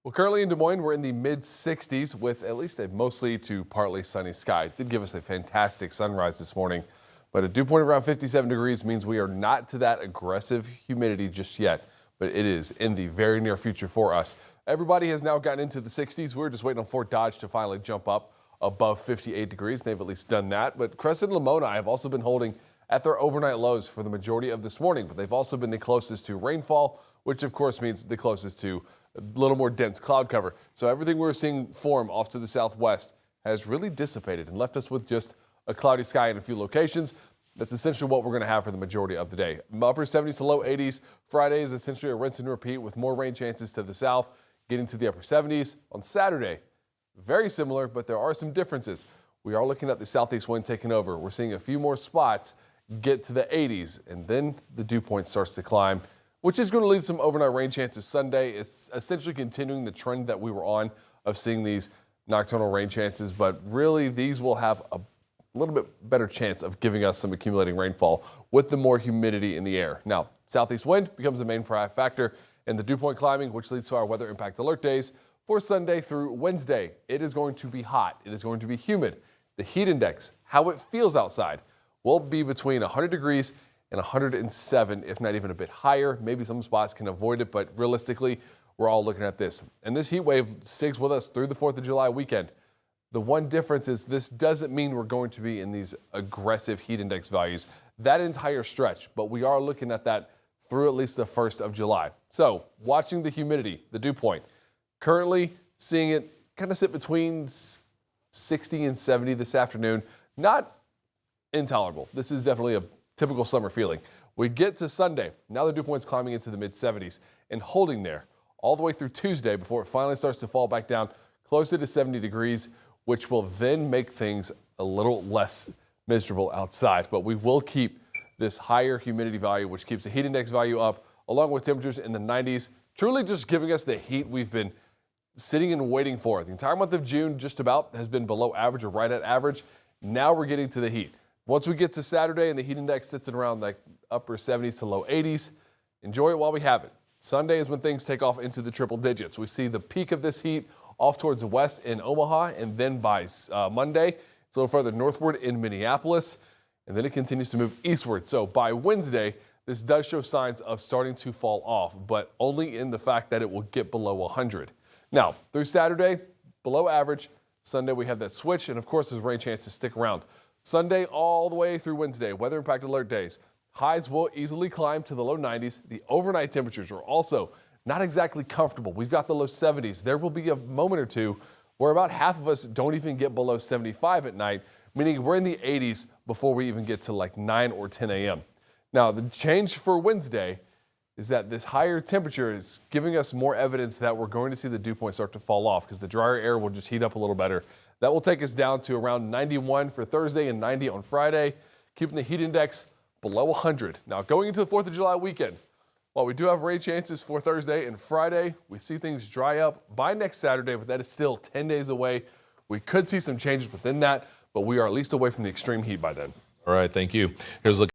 Well, currently in Des Moines, we're in the mid 60s with at least a mostly to partly sunny sky. It did give us a fantastic sunrise this morning, but a dew point around 57 degrees means we are not to that aggressive humidity just yet, but it is in the very near future for us. Everybody has now gotten into the 60s. We're just waiting on Fort Dodge to finally jump up above 58 degrees. They've at least done that, but Crescent and Lamoni have also been holding at their overnight lows for the majority of this morning, but they've also been the closest to rainfall, which of course means the closest to a little more dense cloud cover. So everything we were seeing form off to the southwest has really dissipated and left us with just a cloudy sky in a few locations. That's essentially what we're going to have for the majority of the day. Upper 70s to low 80s. Friday is essentially a rinse and repeat with more rain chances to the south, getting to the upper 70s. On Saturday, very similar, but there are some differences. We are looking at the southeast wind taking over. We're seeing a few more spots get to the 80s, and then the dew point starts to climb, which is going to lead to some overnight rain chances Sunday. It's essentially continuing the trend that we were on of seeing these nocturnal rain chances, but really these will have a little bit better chance of giving us some accumulating rainfall with the more humidity in the air. Now, southeast wind becomes the main factor in the dew point climbing, which leads to our weather impact alert days for Sunday through Wednesday. It is going to be hot. It is going to be humid. The heat index, how it feels outside, will be between 100 degrees and 107, if not even a bit higher. Maybe some spots can avoid it, but realistically, we're all looking at this. And this heat wave sticks with us through the 4th of July weekend. The one difference is this doesn't mean we're going to be in these aggressive heat index values that entire stretch, but we are looking at that through at least the 1st of July. So watching the humidity, the dew point, currently seeing it kind of sit between 60 and 70 this afternoon. Not intolerable. This is definitely a typical summer feeling. We get to Sunday. Now the dew point's climbing into the mid 70s and holding there all the way through Tuesday before it finally starts to fall back down closer to 70 degrees, which will then make things a little less miserable outside. But we will keep this higher humidity value, which keeps the heat index value up, along with temperatures in the 90s, truly just giving us the heat we've been sitting and waiting for. The entire month of June just about has been below average or right at average. Now we're getting to the heat. Once we get to Saturday and the heat index sits at around like upper 70s to low 80s, enjoy it while we have it. Sunday is when things take off into the triple digits. We see the peak of this heat off towards the west in Omaha, and then by Monday, it's a little further northward in Minneapolis, and then it continues to move eastward. So by Wednesday, this does show signs of starting to fall off, but only in the fact that it will get below 100. Now, through Saturday, below average. Sunday, we have that switch, and of course, those rain chances stick around. Sunday all the way through Wednesday, weather impact alert days. Highs will easily climb to the low 90s. The overnight temperatures are also not exactly comfortable. We've got the low 70s. There will be a moment or two where about half of us don't even get below 75 at night, meaning we're in the 80s before we even get to like 9 or 10 a.m. Now, the change for Wednesday is that this higher temperature is giving us more evidence that we're going to see the dew point start to fall off because the drier air will just heat up a little better. That will take us down to around 91 for Thursday and 90 on Friday, keeping the heat index below 100. Now, going into the 4th of July weekend, while we do have rain chances for Thursday and Friday, we see things dry up by next Saturday, but that is still 10 days away. We could see some changes within that, but we are at least away from the extreme heat by then. All right, thank you. Here's a look.